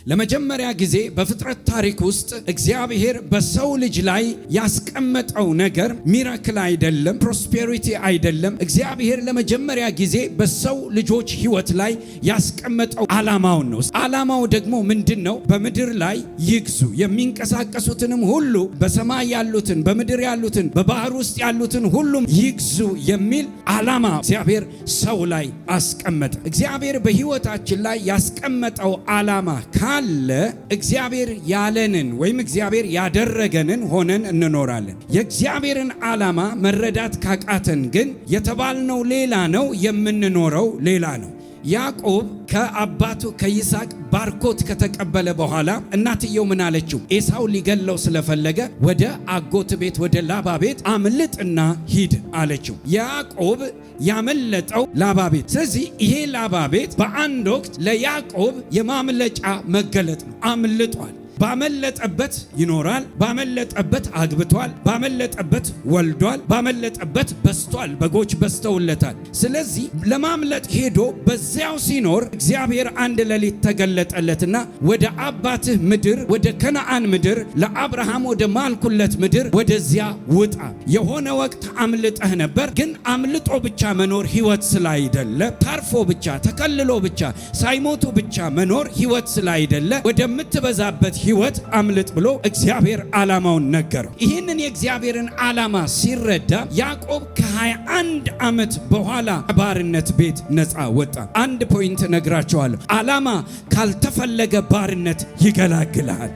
ለመጀመሪያ ጊዜ በፍጥረት ታሪክ ውስጥ እግዚአብሔር በሰው ልጅ ላይ ያስቀመጠው ነገር ሚራክል አይደለም፣ ፕሮስፔሪቲ አይደለም። እግዚአብሔር ለመጀመሪያ ጊዜ በሰው ልጆች ሕይወት ላይ ያስቀመጠው ዓላማውን ነው። ዓላማው ደግሞ ምንድነው? በምድር ላይ ይግዙ፣ የሚንቀሳቀሱትንም ሁሉ፣ በሰማይ ያሉትን፣ በምድር ያሉትን፣ በባህር ውስጥ ያሉትን ሁሉም ይግዙ የሚል ዓላማ እግዚአብሔር ሰው ላይ አስቀመጠ። እግዚአብሔር በሕይወታችን ላይ ያስቀመጠው ዓላማ ካለ እግዚአብሔር ያለንን ወይም እግዚአብሔር ያደረገንን ሆነን እንኖራለን። የእግዚአብሔርን ዓላማ መረዳት ካቃተን ግን የተባልነው ሌላ ነው፣ የምንኖረው ሌላ ነው። ያዕቆብ ከአባቱ ከይስሐቅ ባርኮት ከተቀበለ በኋላ እናትየው ምን አለችው? ኤሳው ሊገለው ስለፈለገ ወደ አጎት ቤት ወደ ላባ ቤት አምልጥና ሂድ አለችው። ያዕቆብ ያመለጠው ላባ ቤት። ስለዚህ ይሄ ላባ ቤት በአንድ ወቅት ለያዕቆብ የማምለጫ መገለጥ ነው። አምልጧል። ባመለጠበት ይኖራል። ባመለጠበት አግብቷል። ባመለጠበት ወልዷል። ባመለጠበት በስቷል። በጎች በስተውለታል። ስለዚህ ለማምለጥ ሄዶ በዚያው ሲኖር እግዚአብሔር አንድ ሌሊት ተገለጠለትና ወደ አባትህ ምድር ወደ ከነዓን ምድር ለአብርሃም ወደ ማልኩለት ምድር ወደዚያ ውጣ። የሆነ ወቅት አምልጠህ ነበር፣ ግን አምልጦ ብቻ መኖር ሕይወት ስላይደለ፣ ታርፎ ብቻ ተከልሎ ብቻ ሳይሞቱ ብቻ መኖር ሕይወት ስላይደለ ወደምትበዛበት ሕይወት አምልጥ ብሎ እግዚአብሔር ዓላማውን ነገረው። ይህንን የእግዚአብሔርን ዓላማ ሲረዳ ያዕቆብ ከ21 ዓመት በኋላ ባርነት ቤት ነፃ ወጣ። አንድ ፖይንት ነግራቸዋለሁ። ዓላማ ካልተፈለገ ባርነት ይገላግላል።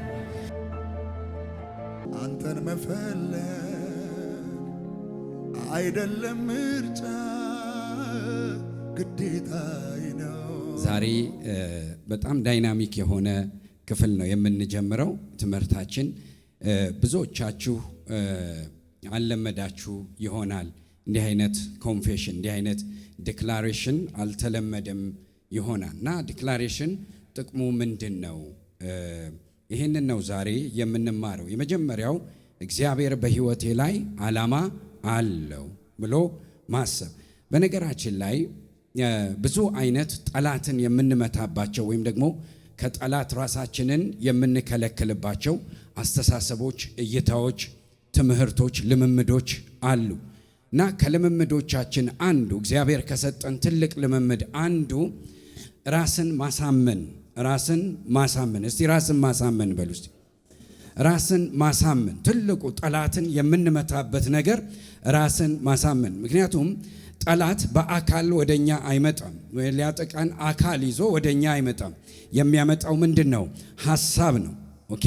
አንተን መፈለግ አይደለም ምርጫ፣ ግዴታዬ ነው። ዛሬ በጣም ዳይናሚክ የሆነ ክፍል ነው የምንጀምረው ትምህርታችን። ብዙዎቻችሁ አልለመዳችሁ ይሆናል። እንዲህ አይነት ኮንፌሽን፣ እንዲህ አይነት ዲክላሬሽን አልተለመደም ይሆናል እና ዲክላሬሽን ጥቅሙ ምንድን ነው? ይህንን ነው ዛሬ የምንማረው። የመጀመሪያው እግዚአብሔር በሕይወቴ ላይ ዓላማ አለው ብሎ ማሰብ። በነገራችን ላይ ብዙ አይነት ጠላትን የምንመታባቸው ወይም ደግሞ ከጠላት ራሳችንን የምንከለክልባቸው አስተሳሰቦች፣ እይታዎች፣ ትምህርቶች፣ ልምምዶች አሉ እና ከልምምዶቻችን አንዱ እግዚአብሔር ከሰጠን ትልቅ ልምምድ አንዱ ራስን ማሳመን። ራስን ማሳመን። እስቲ ራስን ማሳመን በሉ እስቲ። ራስን ማሳመን ትልቁ ጠላትን የምንመታበት ነገር ራስን ማሳመን። ምክንያቱም ጠላት በአካል ወደኛ አይመጣም። ሊያጠቃን አካል ይዞ ወደኛ አይመጣም። የሚያመጣው ምንድን ነው? ሐሳብ ነው። ኦኬ።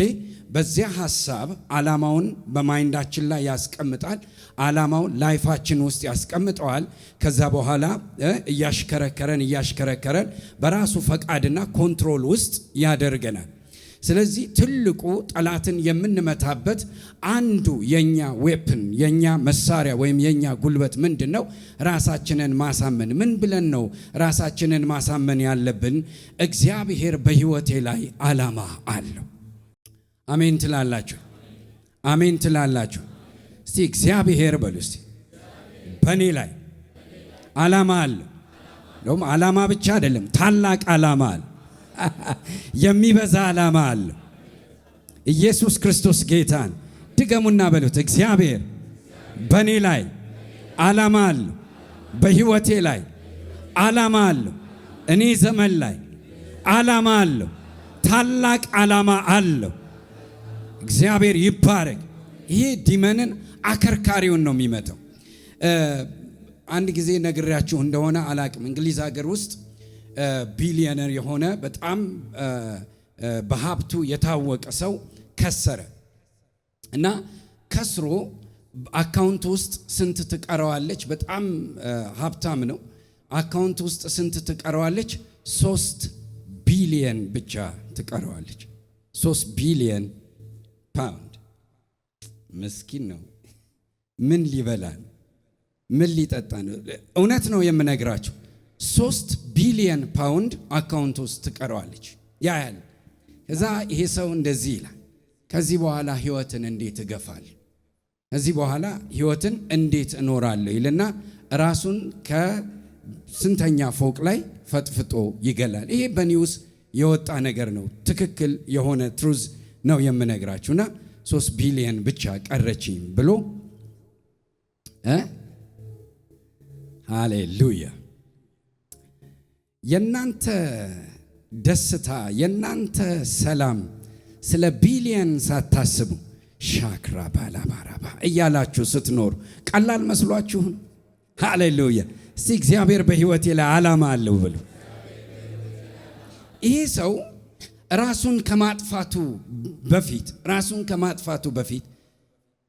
በዚያ ሐሳብ ዓላማውን በማይንዳችን ላይ ያስቀምጣል። ዓላማውን ላይፋችን ውስጥ ያስቀምጠዋል። ከዛ በኋላ እያሽከረከረን በራሱ ፈቃድና ኮንትሮል ውስጥ ያደርገናል። ስለዚህ ትልቁ ጠላትን የምንመታበት አንዱ የኛ ዌፕን፣ የኛ መሳሪያ ወይም የኛ ጉልበት ምንድነው? ራሳችንን ማሳመን። ምን ብለን ነው ራሳችንን ማሳመን ያለብን? እግዚአብሔር በሕይወቴ ላይ ዓላማ አለው። አሜን ትላላችሁ? አሜን ትላላችሁ? እስቲ እግዚአብሔር በሉ እስቲ። በእኔ ላይ ዓላማ አለው። እንደውም ዓላማ ብቻ አይደለም፣ ታላቅ ዓላማ አለ። የሚበዛ ዓላማ አለ። ኢየሱስ ክርስቶስ ጌታን ድገሙና በሉት። እግዚአብሔር በእኔ ላይ ዓላማ አለው። በሕይወቴ ላይ ዓላማ አለው። እኔ ዘመን ላይ ዓላማ አለው። ታላቅ ዓላማ አለው። እግዚአብሔር ይባረክ። ይሄ ዲመንን አከርካሪውን ነው የሚመታው። አንድ ጊዜ ነግሬያችሁ እንደሆነ አላቅም። እንግሊዝ ሀገር ውስጥ ቢሊዮነር የሆነ በጣም በሀብቱ የታወቀ ሰው ከሰረ እና ከስሮ አካውንት ውስጥ ስንት ትቀረዋለች? በጣም ሀብታም ነው። አካውንት ውስጥ ስንት ትቀረዋለች? 3 ቢሊዮን ብቻ ትቀረዋለች። 3 ቢሊዮን ፓውንድ። ምስኪን ነው። ምን ሊበላ ነው? ምን ሊጠጣ ነው? እውነት ነው የምነግራችሁ። 3 ቢሊዮን ፓውንድ አካውንት ውስጥ ትቀረዋለች። ያያል። ከዛ ይሄ ሰው እንደዚህ ይላል፣ ከዚህ በኋላ ህይወትን እንዴት እገፋለሁ? ከዚህ በኋላ ህይወትን እንዴት እኖራለሁ? ይልና ራሱን ከስንተኛ ፎቅ ላይ ፈጥፍጦ ይገላል። ይሄ በኒውስ የወጣ ነገር ነው። ትክክል የሆነ ትሩዝ ነው የምነግራችሁና 3 ቢሊዮን ብቻ ቀረችኝ ብሎ ሃሌሉያ። የናንተ ደስታ የናንተ ሰላም ስለ ቢሊዮን ሳታስቡ ሻክራ ባላባራባ እያላችሁ ስትኖሩ ቀላል መስሏችሁ? ሃሌሉያ። እስቲ እግዚአብሔር በሕይወቴ ላይ ዓላማ አለው ብሎ ይሄ ሰው ራሱን ከማጥፋቱ በፊት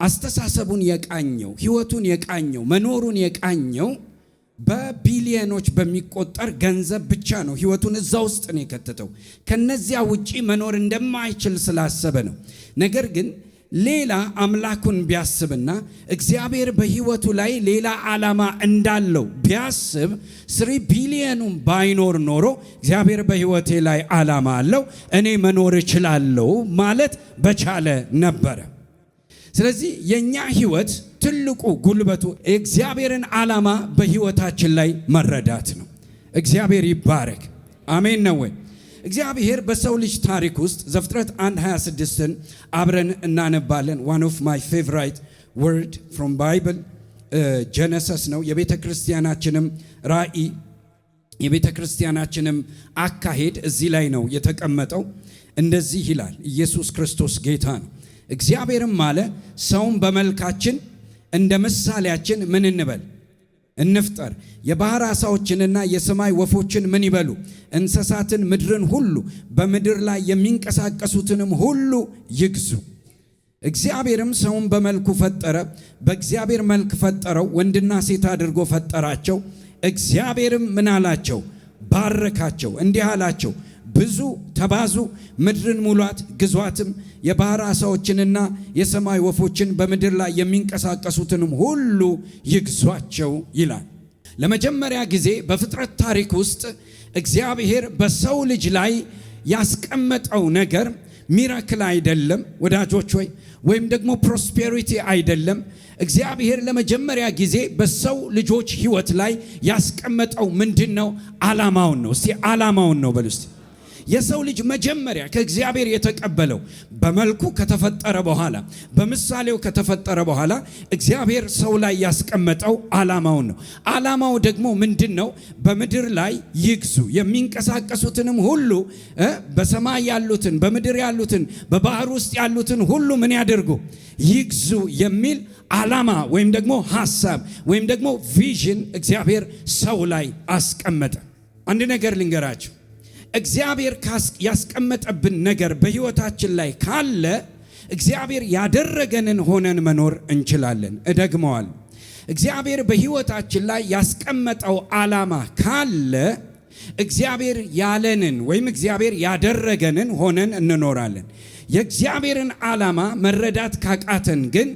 አስተሳሰቡን የቃኘው ሕይወቱን የቃኘው መኖሩን የቃኘው በቢሊዮኖች በሚቆጠር ገንዘብ ብቻ ነው። ሕይወቱን እዛ ውስጥ ነው የከተተው። ከነዚያ ውጪ መኖር እንደማይችል ስላሰበ ነው። ነገር ግን ሌላ አምላኩን ቢያስብና እግዚአብሔር በሕይወቱ ላይ ሌላ ዓላማ እንዳለው ቢያስብ 3 ቢሊዮኑን ባይኖር ኖሮ እግዚአብሔር በሕይወቴ ላይ ዓላማ አለው እኔ መኖር እችላለሁ ማለት በቻለ ነበረ። ስለዚህ የኛ ሕይወት ትልቁ ጉልበቱ የእግዚአብሔርን ዓላማ በሕይወታችን ላይ መረዳት ነው። እግዚአብሔር ይባረክ። አሜን ነው ወይ? እግዚአብሔር በሰው ልጅ ታሪክ ውስጥ ዘፍጥረት 1:26ን አብረን እናነባለን። one of my favorite word from Bible ጀነሰስ ነው። የቤተ ክርስቲያናችንም ራእይ የቤተ ክርስቲያናችንም አካሄድ እዚህ ላይ ነው የተቀመጠው። እንደዚህ ይላል፣ ኢየሱስ ክርስቶስ ጌታ ነው። እግዚአብሔርም አለ ሰውን በመልካችን እንደ ምሳሌያችን ምን እንበል እንፍጠር፣ የባህር ዓሣዎችንና የሰማይ ወፎችን ምን ይበሉ እንስሳትን፣ ምድርን ሁሉ በምድር ላይ የሚንቀሳቀሱትንም ሁሉ ይግዙ። እግዚአብሔርም ሰውን በመልኩ ፈጠረ፣ በእግዚአብሔር መልክ ፈጠረው፣ ወንድና ሴት አድርጎ ፈጠራቸው። እግዚአብሔርም ምን አላቸው? ባረካቸው፣ እንዲህ አላቸው ብዙ ተባዙ፣ ምድርን ሙሏት፣ ግዟትም፣ የባህር ዓሣዎችንና የሰማይ ወፎችን በምድር ላይ የሚንቀሳቀሱትንም ሁሉ ይግዟቸው ይላል። ለመጀመሪያ ጊዜ በፍጥረት ታሪክ ውስጥ እግዚአብሔር በሰው ልጅ ላይ ያስቀመጠው ነገር ሚራክል አይደለም ወዳጆች ሆይ፣ ወይም ደግሞ ፕሮስፔሪቲ አይደለም። እግዚአብሔር ለመጀመሪያ ጊዜ በሰው ልጆች ሕይወት ላይ ያስቀመጠው ምንድነው? ዓላማውን ነው። እስቲ ዓላማውን ነው በሉ እስቲ። የሰው ልጅ መጀመሪያ ከእግዚአብሔር የተቀበለው በመልኩ ከተፈጠረ በኋላ በምሳሌው ከተፈጠረ በኋላ እግዚአብሔር ሰው ላይ ያስቀመጠው ዓላማውን ነው። ዓላማው ደግሞ ምንድነው? በምድር ላይ ይግዙ፣ የሚንቀሳቀሱትንም ሁሉ በሰማይ ያሉትን፣ በምድር ያሉትን፣ በባህር ውስጥ ያሉትን ሁሉ ምን ያደርጉ? ይግዙ የሚል ዓላማ ወይም ደግሞ ሐሳብ ወይም ደግሞ ቪዥን እግዚአብሔር ሰው ላይ አስቀመጠ። አንድ ነገር ልንገራችሁ። እግዚአብሔር ያስቀመጠብን ነገር በሕይወታችን ላይ ካለ እግዚአብሔር ያደረገንን ሆነን መኖር እንችላለን። እደግመዋል። እግዚአብሔር በሕይወታችን ላይ ያስቀመጠው ዓላማ ካለ እግዚአብሔር ያለንን ወይም እግዚአብሔር ያደረገንን ሆነን እንኖራለን። የእግዚአብሔርን ዓላማ መረዳት ካቃተን ግን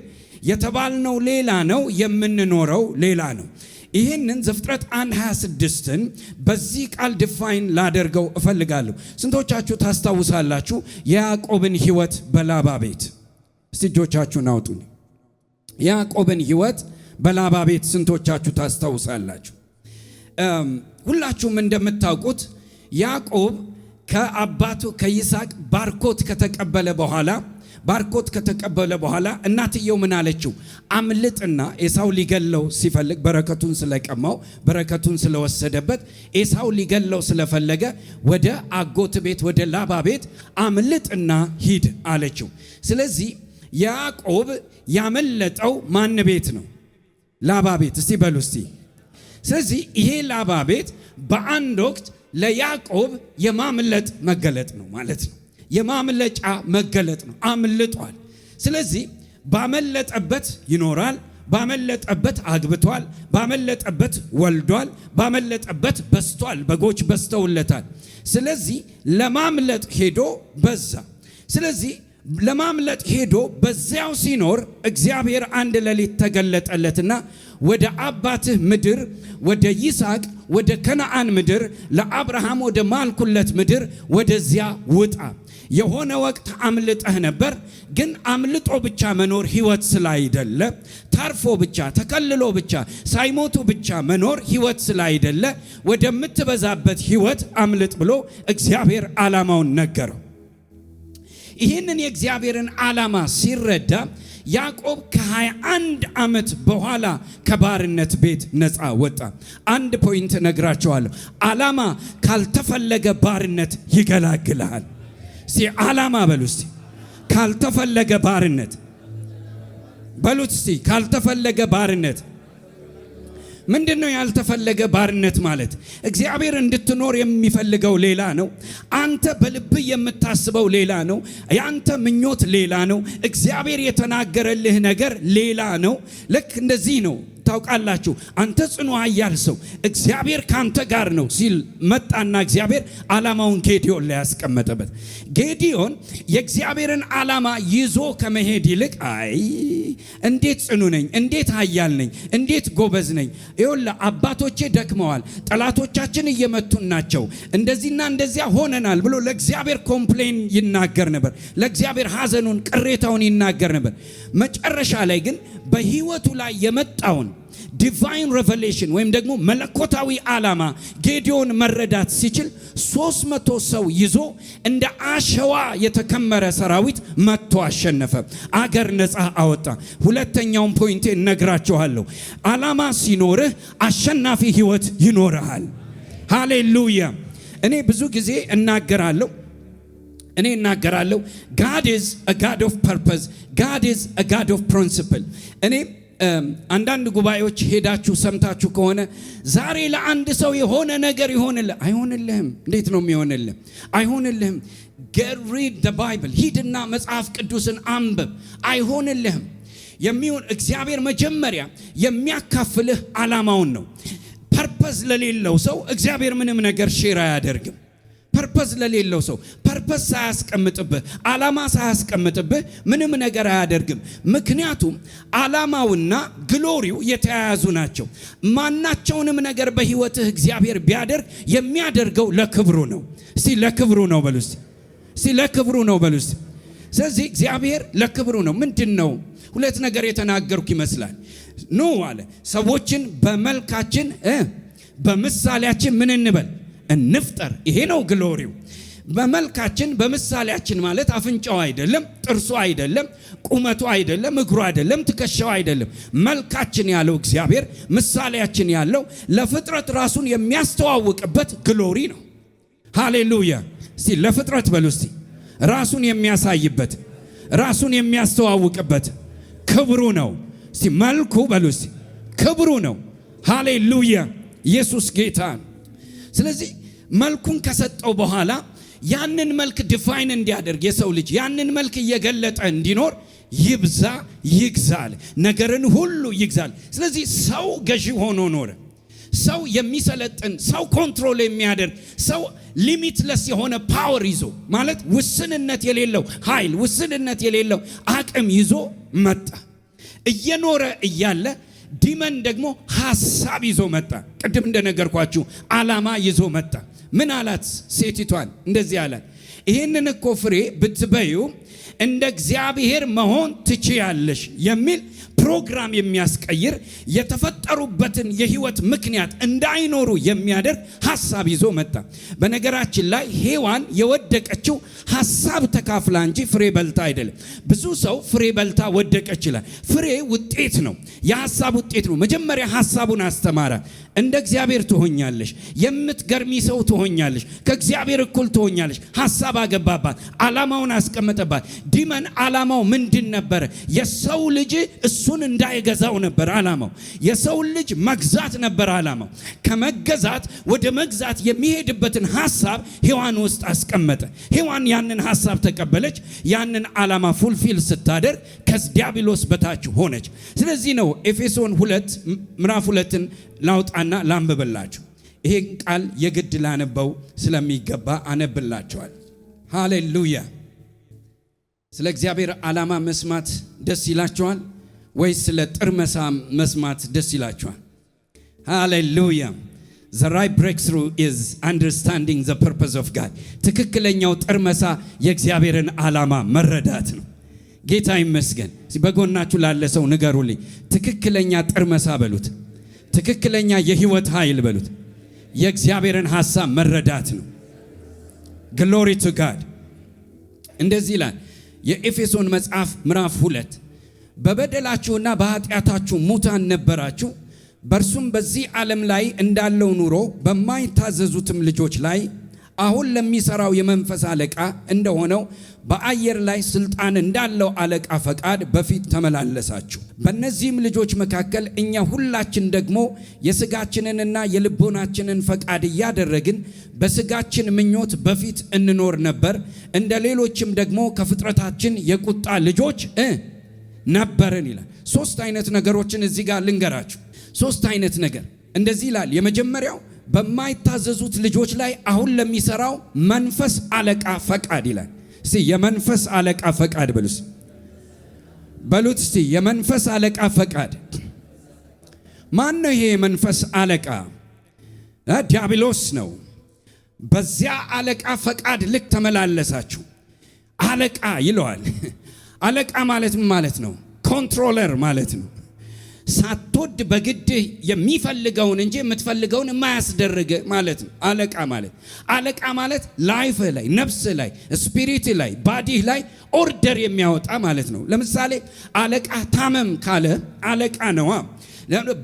የተባልነው ሌላ ነው፣ የምንኖረው ሌላ ነው። ይህንን ዘፍጥረት 1:26ን በዚህ ቃል ዲፋይን ላደርገው እፈልጋለሁ። ስንቶቻችሁ ታስታውሳላችሁ የያዕቆብን ሕይወት በላባ ቤት? እስቲ እጆቻችሁን አውጡ። የያዕቆብን ሕይወት በላባ ቤት ስንቶቻችሁ ታስታውሳላችሁ? ሁላችሁም እንደምታውቁት ያዕቆብ ከአባቱ ከይስሐቅ ባርኮት ከተቀበለ በኋላ እናትየው ምን አለችው? አምልጥና ኤሳው ሊገለው ሲፈልግ በረከቱን ስለቀማው በረከቱን ስለወሰደበት ኤሳው ሊገለው ስለፈለገ ወደ አጎት ቤት ወደ ላባ ቤት አምልጥና ሂድ አለችው። ስለዚህ ያዕቆብ ያመለጠው ማን ቤት ነው? ላባ ቤት። እስቲ በሉ እስቲ። ስለዚህ ይሄ ላባ ቤት በአንድ ወቅት ለያዕቆብ የማምለጥ መገለጥ ነው ማለት ነው። የማምለጫ መገለጥ ነው። አምልጧል። ስለዚህ ባመለጠበት ይኖራል፣ ባመለጠበት አግብቷል፣ ባመለጠበት ወልዷል፣ ባመለጠበት በስቷል፣ በጎች በስተውለታል። ስለዚህ ለማምለጥ ሄዶ በዛ። ስለዚህ ለማምለጥ ሄዶ በዚያው ሲኖር እግዚአብሔር አንድ ሌሊት ተገለጠለትና ወደ አባትህ ምድር ወደ ይስሐቅ ወደ ከነዓን ምድር ለአብርሃም ወደ ማልኩለት ምድር ወደዚያ ውጣ፣ የሆነ ወቅት አምልጠህ ነበር። ግን አምልጦ ብቻ መኖር ሕይወት ስላይደለ፣ ታርፎ ብቻ ተከልሎ ብቻ ሳይሞቱ ብቻ መኖር ሕይወት ስላይደለ ወደምትበዛበት ሕይወት አምልጥ ብሎ እግዚአብሔር ዓላማውን ነገረው። ይህንን የእግዚአብሔርን ዓላማ ሲረዳ ያዕቆብ ከ21 ዓመት በኋላ ከባርነት ቤት ነፃ ወጣ። አንድ ፖይንት ነግራቸዋለሁ። ዓላማ ካልተፈለገ ባርነት ይገላግልሃል። እስቲ ዓላማ በሉ እስቲ። ካልተፈለገ ባርነት በሉት እስቲ። ካልተፈለገ ባርነት ምንድነው? ያልተፈለገ ባርነት ማለት እግዚአብሔር እንድትኖር የሚፈልገው ሌላ ነው። አንተ በልብ የምታስበው ሌላ ነው። ያንተ ምኞት ሌላ ነው። እግዚአብሔር የተናገረልህ ነገር ሌላ ነው። ልክ እንደዚህ ነው። ታውቃላችሁ፣ አንተ ጽኑ ኃያል ሰው እግዚአብሔር ካንተ ጋር ነው ሲል መጣና እግዚአብሔር ዓላማውን ጌዲዮን ላይ ያስቀመጠበት። ጌዲዮን የእግዚአብሔርን ዓላማ ይዞ ከመሄድ ይልቅ አይ እንዴት ጽኑ ነኝ፣ እንዴት ኃያል ነኝ፣ እንዴት ጎበዝ ነኝ፣ ይኸውልህ አባቶቼ ደክመዋል፣ ጠላቶቻችን እየመቱን ናቸው፣ እንደዚህና እንደዚያ ሆነናል ብሎ ለእግዚአብሔር ኮምፕሌን ይናገር ነበር። ለእግዚአብሔር ሐዘኑን ቅሬታውን ይናገር ነበር። መጨረሻ ላይ ግን በሕይወቱ ላይ የመጣውን ዲቫይን ሬቨሌሽን ወይም ደግሞ መለኮታዊ ዓላማ ጌዲዮን መረዳት ሲችል 300 ሰው ይዞ እንደ አሸዋ የተከመረ ሰራዊት መጥቶ አሸነፈ። አገር ነፃ አወጣ። ሁለተኛውን ፖይንቴ እነግራችኋለሁ። ዓላማ ሲኖርህ አሸናፊ ሕይወት ይኖርሃል። ሃሌሉያ። እኔ ብዙ ጊዜ እናገራለሁ God is a God of purpose. God is a God of principle. እኔ አንዳንድ ጉባኤዎች ሄዳችሁ ሰምታችሁ ከሆነ ዛሬ ለአንድ ሰው የሆነ ነገር ይሆንልህ። አይሆንልህም። እንዴት ነው የሚሆንልህ? አይሆንልህም። Get read the Bible. ሂድና መጽሐፍ ቅዱስን አንብብ። አይሆንልህም። የሚሆን እግዚአብሔር መጀመሪያ የሚያካፍልህ ዓላማውን ነው። ፐርፐዝ ለሌለው ሰው እግዚአብሔር ምንም ነገር ሼር አያደርግም። ፐርፐዝ ለሌለው ሰው ፐርፐዝ ሳያስቀምጥብህ ዓላማ ሳያስቀምጥብህ ምንም ነገር አያደርግም። ምክንያቱም ዓላማውና ግሎሪው የተያያዙ ናቸው። ማናቸውንም ነገር በሕይወትህ እግዚአብሔር ቢያደርግ የሚያደርገው ለክብሩ ነው። እስቲ ለክብሩ ነው በሉ እስቲ። እስቲ ለክብሩ ነው በሉ እስቲ። ስለዚህ እግዚአብሔር ለክብሩ ነው። ምንድነው? ሁለት ነገር የተናገርኩ ይመስላል። ኑ አለ ሰዎችን በመልካችን በምሳሌያችን ምን እንበል እንፍጠር። ይሄ ነው ግሎሪው። በመልካችን በምሳሌያችን ማለት አፍንጫው አይደለም፣ ጥርሱ አይደለም፣ ቁመቱ አይደለም፣ እግሩ አይደለም፣ ትከሻው አይደለም። መልካችን ያለው እግዚአብሔር ምሳሌያችን ያለው ለፍጥረት ራሱን የሚያስተዋውቅበት ግሎሪ ነው። ሃሌሉያ። እስቲ ለፍጥረት በሉ እስቲ። ራሱን የሚያሳይበት ራሱን የሚያስተዋውቅበት ክብሩ ነው። እስቲ መልኩ በሉ እስቲ። ክብሩ ነው። ሃሌሉያ። ኢየሱስ ጌታ። ስለዚህ መልኩን ከሰጠው በኋላ ያንን መልክ ዲፋይን እንዲያደርግ የሰው ልጅ ያንን መልክ እየገለጠ እንዲኖር ይብዛ ይግዛል፣ ነገርን ሁሉ ይግዛል። ስለዚህ ሰው ገዢ ሆኖ ኖረ። ሰው የሚሰለጥን፣ ሰው ኮንትሮል የሚያደርግ፣ ሰው ሊሚትለስ የሆነ ፓወር ይዞ ማለት ውስንነት የሌለው ኃይል፣ ውስንነት የሌለው አቅም ይዞ መጣ። እየኖረ እያለ ዲመን ደግሞ ሐሳብ ይዞ መጣ። ቅድም እንደነገርኳችሁ ዓላማ ይዞ መጣ። ምን አላት? ሴቲቷን እንደዚህ አላት፣ ይህንን እኮ ፍሬ ብትበዩ እንደ እግዚአብሔር መሆን ትችያለሽ የሚል ፕሮግራም የሚያስቀይር የተፈጠሩበትን የህይወት ምክንያት እንዳይኖሩ የሚያደርግ ሐሳብ ይዞ መጣ። በነገራችን ላይ ሔዋን የወደቀችው ሐሳብ ተካፍላ እንጂ ፍሬ በልታ አይደለም። ብዙ ሰው ፍሬ በልታ ወደቀች ይላል። ፍሬ ውጤት ነው፣ የሐሳብ ውጤት ነው። መጀመሪያ ሐሳቡን አስተማራት። እንደ እግዚአብሔር ትሆኛለሽ፣ የምትገርሚ ሰው ትሆኛለሽ፣ ከእግዚአብሔር እኩል ትሆኛለሽ። ሐሳብ አገባባት፣ ዓላማውን አስቀመጠባት። ዲመን ዓላማው ምንድን ነበር? የሰው ልጅ እሱን እንዳይገዛው ነበር ዓላማው። የሰው ልጅ መግዛት ነበር ዓላማው። ከመገዛት ወደ መግዛት የሚሄድበትን ሐሳብ ሔዋን ውስጥ አስቀመጠ። ሔዋን ያንን ሐሳብ ተቀበለች። ያንን ዓላማ ፉልፊል ስታደርግ ከዲያብሎስ በታች ሆነች። ስለዚህ ነው ኤፌሶን 2 ምዕራፍ 2ን ላውጣና ላንብብላችሁ። ይሄን ቃል የግድ ላነበው ስለሚገባ አነብላችኋል። ሃሌሉያ። ስለ እግዚአብሔር ዓላማ መስማት ደስ ይላችኋል ወይስ ስለ ጥርመሳ መስማት ደስ ይላችኋል? ሃሌሉያ። The right breakthrough is understanding the purpose of God. ትክክለኛው ጥርመሳ የእግዚአብሔርን ዓላማ መረዳት ነው። ጌታ ይመስገን። በጎናችሁ ላለ ሰው ንገሩልኝ፣ ትክክለኛ ጥርመሳ በሉት፣ ትክክለኛ የህይወት ኃይል በሉት፣ የእግዚአብሔርን ሐሳብ መረዳት ነው። Glory to God። እንደዚህ ይላል የኤፌሶን መጽሐፍ ምዕራፍ 2 በበደላችሁና በኃጢአታችሁ ሙታን ነበራችሁ፣ በእርሱም በዚህ ዓለም ላይ እንዳለው ኑሮ በማይታዘዙትም ልጆች ላይ አሁን ለሚሰራው የመንፈስ አለቃ እንደሆነው በአየር ላይ ስልጣን እንዳለው አለቃ ፈቃድ በፊት ተመላለሳችሁ። በእነዚህም ልጆች መካከል እኛ ሁላችን ደግሞ የሥጋችንንና የልቦናችንን ፈቃድ እያደረግን በሥጋችን ምኞት በፊት እንኖር ነበር። እንደ ሌሎችም ደግሞ ከፍጥረታችን የቁጣ ልጆች ነበርን ይላል። ሶስት አይነት ነገሮችን እዚህ ጋር ልንገራችሁ። ሶስት አይነት ነገር እንደዚህ ይላል። የመጀመሪያው በማይታዘዙት ልጆች ላይ አሁን ለሚሰራው መንፈስ አለቃ ፈቃድ ይላል። እስቲ የመንፈስ አለቃ ፈቃድ በሉት እስቲ የመንፈስ አለቃ ፈቃድ ማን ነው? ይሄ የመንፈስ አለቃ ዲያብሎስ ነው። በዚያ አለቃ ፈቃድ ልክ ተመላለሳችሁ። አለቃ ይለዋል። አለቃ ማለት ምን ማለት ነው? ኮንትሮለር ማለት ነው። ሳትወድ በግድህ የሚፈልገውን እንጂ የምትፈልገውን የማያስደርግ ማለት ነው። አለቃ ማለት ላይፍ ላይ፣ ነፍስ ላይ፣ ስፒሪት ላይ፣ ባዲ ላይ ኦርደር የሚያወጣ ማለት ነው። ለምሳሌ አለቃ ታመም ካለ አለቃ ነዋ።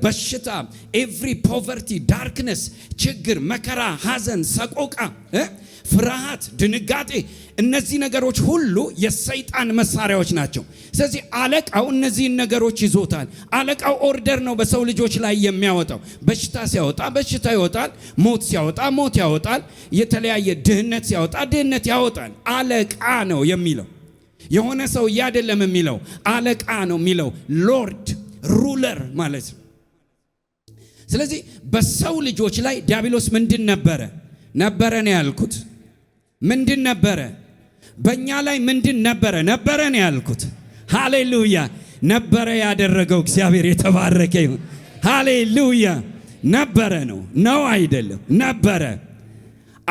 በሽታ፣ ኤቭሪ ፖቨርቲ፣ ዳርክነስ፣ ችግር፣ መከራ፣ ሐዘን፣ ሰቆቃ፣ ፍርሃት፣ ድንጋጤ፣ እነዚህ ነገሮች ሁሉ የሰይጣን መሳሪያዎች ናቸው። ስለዚህ አለቃው እነዚህን ነገሮች ይዞታል። አለቃው ኦርደር ነው በሰው ልጆች ላይ የሚያወጣው። በሽታ ሲያወጣ በሽታ ይወጣል፣ ሞት ሲያወጣ ሞት ያወጣል፣ የተለያየ ድህነት ሲያወጣ ድህነት ያወጣል። አለቃ ነው የሚለው። የሆነ ሰው አይደለም የሚለው፣ አለቃ ነው የሚለው። ሎርድ ሩለር ማለት ነው። ስለዚህ በሰው ልጆች ላይ ዲያብሎስ ምንድን ነበረ ነው ያልኩት። ምንድን ነበረ? በእኛ ላይ ምንድን ነበረ ነው ያልኩት። ሃሌሉያ። ነበረ ያደረገው እግዚአብሔር የተባረከ ይሁን። ሃሌሉያ። ነበረ ነው አይደለም፣ ነበረ።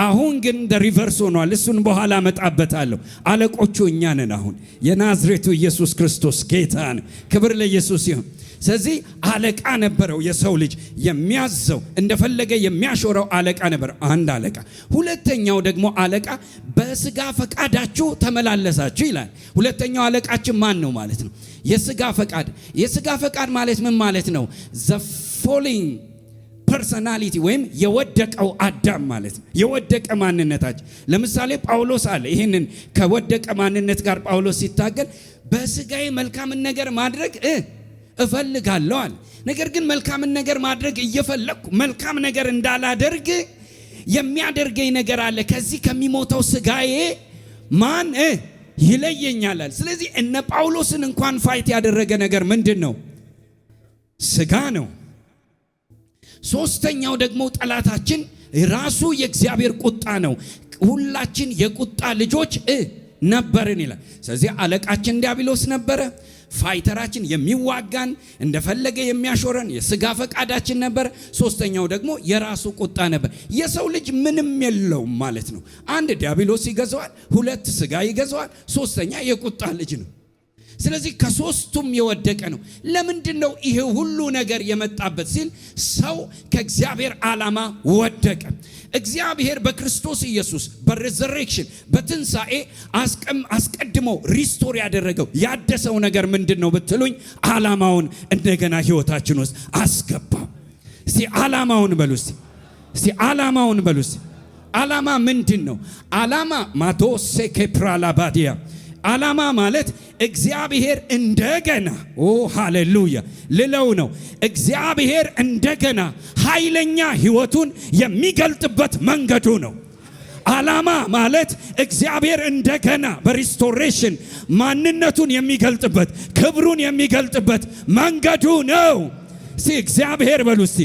አሁን ግን ሪቨርስ ሆኗል። እሱን በኋላ መጣበታለሁ። አለቆቹ እኛ ነን። አሁን የናዝሬቱ ኢየሱስ ክርስቶስ ጌታ ነው። ክብር ለኢየሱስ ይሁን። ስለዚህ አለቃ ነበረው የሰው ልጅ፣ የሚያዘው እንደፈለገ የሚያሾረው አለቃ ነበር። አንድ አለቃ። ሁለተኛው ደግሞ አለቃ በስጋ ፈቃዳችሁ ተመላለሳችሁ ይላል። ሁለተኛው አለቃችን ማን ነው ማለት ነው? የስጋ ፈቃድ። የስጋ ፈቃድ ማለት ምን ማለት ነው? ዘ ፎሊንግ ፐርሰናሊቲ ወይም የወደቀው አዳም ማለት ነው። የወደቀ ማንነታችን። ለምሳሌ ጳውሎስ አለ ይህንን ከወደቀ ማንነት ጋር ጳውሎስ ሲታገል በስጋዬ መልካምን ነገር ማድረግ እፈልጋለሁ አለ። ነገር ግን መልካምን ነገር ማድረግ እየፈለግኩ መልካም ነገር እንዳላደርግ የሚያደርገኝ ነገር አለ። ከዚህ ከሚሞተው ስጋዬ ማን ይለየኛል? ስለዚህ እነ ጳውሎስን እንኳን ፋይት ያደረገ ነገር ምንድን ነው? ስጋ ነው። ሶስተኛው ደግሞ ጠላታችን ራሱ የእግዚአብሔር ቁጣ ነው። ሁላችን የቁጣ ልጆች ነበርን ይላል። ስለዚህ አለቃችን ዲያብሎስ ነበረ። ፋይተራችን የሚዋጋን እንደፈለገ የሚያሾረን የስጋ ፈቃዳችን ነበር። ሶስተኛው ደግሞ የራሱ ቁጣ ነበር። የሰው ልጅ ምንም የለውም ማለት ነው። አንድ ዲያብሎስ ይገዛዋል፣ ሁለት ስጋ ይገዛዋል፣ ሶስተኛ የቁጣ ልጅ ነው። ስለዚህ ከሶስቱም የወደቀ ነው። ለምንድን ነው ይሄ ሁሉ ነገር የመጣበት ሲል ሰው ከእግዚአብሔር ዓላማ ወደቀ። እግዚአብሔር በክርስቶስ ኢየሱስ በሬዘሬክሽን በትንሣኤ አስቀድሞ ሪስቶር ያደረገው ያደሰው ነገር ምንድን ነው ብትሉኝ፣ ዓላማውን እንደገና ሕይወታችን ውስጥ አስገባው። እስቲ ዓላማውን በሉ። እስቲ ዓላማውን በሉ። ዓላማ ምንድን ነው? ዓላማ ማቶሴ ከፕራላባዲያ ዓላማ ማለት እግዚአብሔር እንደገና ሃሌሉያ ልለው ነው። እግዚአብሔር እንደገና ኃይለኛ ሕይወቱን የሚገልጥበት መንገዱ ነው። ዓላማ ማለት እግዚአብሔር እንደገና በሪስቶሬሽን ማንነቱን የሚገልጥበት ክብሩን የሚገልጥበት መንገዱ ነው። እስቲ እግዚአብሔር በሉ። እስቲ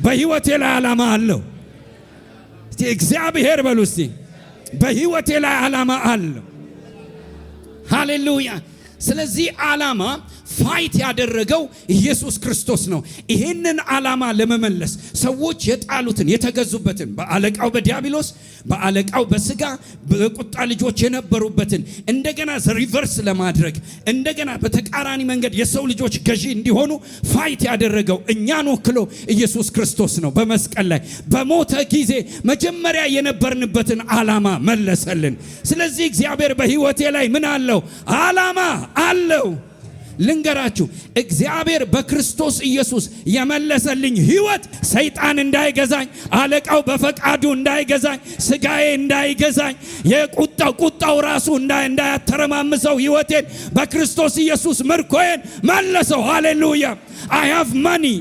በሕይወቴ ላይ ዓላማ አለው። እስቲ እግዚአብሔር በሉ። እስቲ በሕይወቴ ላይ ዓላማ አለው። ሃሌሉያ። ስለዚህ ዓላማ ፋይት ያደረገው ኢየሱስ ክርስቶስ ነው። ይሄንን ዓላማ ለመመለስ ሰዎች የጣሉትን የተገዙበትን በአለቃው በዲያብሎስ በአለቃው በስጋ በቁጣ ልጆች የነበሩበትን እንደገና ሪቨርስ ለማድረግ እንደገና በተቃራኒ መንገድ የሰው ልጆች ገዢ እንዲሆኑ ፋይት ያደረገው እኛን ወክሎ ኢየሱስ ክርስቶስ ነው። በመስቀል ላይ በሞተ ጊዜ መጀመሪያ የነበርንበትን ዓላማ መለሰልን። ስለዚህ እግዚአብሔር በሕይወቴ ላይ ምን አለው? ዓላማ አለው። ልንገራችሁ፣ እግዚአብሔር በክርስቶስ ኢየሱስ የመለሰልኝ ሕይወት ሰይጣን እንዳይገዛኝ፣ አለቃው በፈቃዱ እንዳይገዛኝ፣ ስጋዬ እንዳይገዛኝ፣ ቁጣው ራሱ እንዳያተረማምሰው ሕይወቴን በክርስቶስ ኢየሱስ ምርኮዬን መለሰው። ሃሌሉያ! I have money.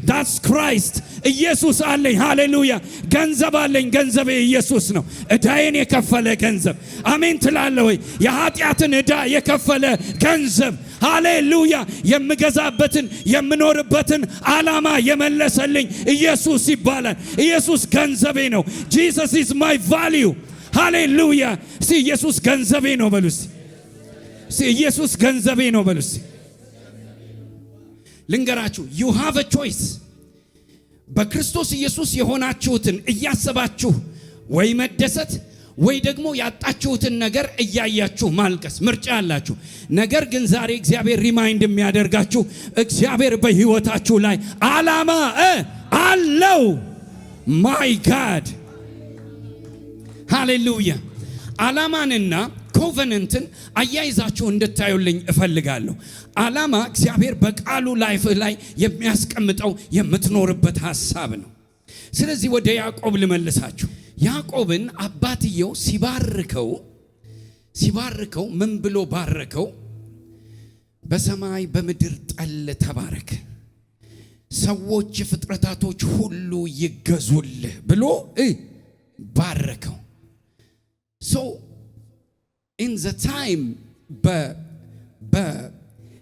That's Christ. ኢየሱስ አለኝ። ሃሌሉያ! ገንዘብ አለኝ። ገንዘቤ ኢየሱስ ነው። ዕዳዬን የከፈለ ገንዘብ። አሜን ትላለህ ወይ? የኃጢአትን ዕዳ የከፈለ ገንዘብ። ሃሌሉያ! የምገዛበትን የምኖርበትን ዓላማ የመለሰልኝ ኢየሱስ ይባላል። ኢየሱስ ገንዘቤ ነው። Jesus is my value. ሃሌሉያ! እስቲ ኢየሱስ ገንዘቤ ነው በሉ። እስቲ ኢየሱስ ገንዘቤ ነው በሉ። ልንገራችሁ፣ you have a choice። በክርስቶስ ኢየሱስ የሆናችሁትን እያሰባችሁ ወይ መደሰት ወይ ደግሞ ያጣችሁትን ነገር እያያችሁ ማልቀስ ምርጫ አላችሁ። ነገር ግን ዛሬ እግዚአብሔር ሪማይንድ የሚያደርጋችሁ እግዚአብሔር በሕይወታችሁ ላይ ዓላማ አለው። ማይ ጋድ ሃሌሉያ! ዓላማንና ኮቨነንትን አያይዛችሁ እንድታዩልኝ እፈልጋለሁ። ዓላማ እግዚአብሔር በቃሉ ላይፍ ላይ የሚያስቀምጠው የምትኖርበት ሐሳብ ነው። ስለዚህ ወደ ያዕቆብ ልመልሳችሁ። ያዕቆብን አባትየው ሲባርከው ምን ብሎ ባረከው? በሰማይ በምድር ጠል ተባረክ፣ ሰዎች ፍጥረታቶች ሁሉ ይገዙልህ ብሎ ባረከው። ሶ in the time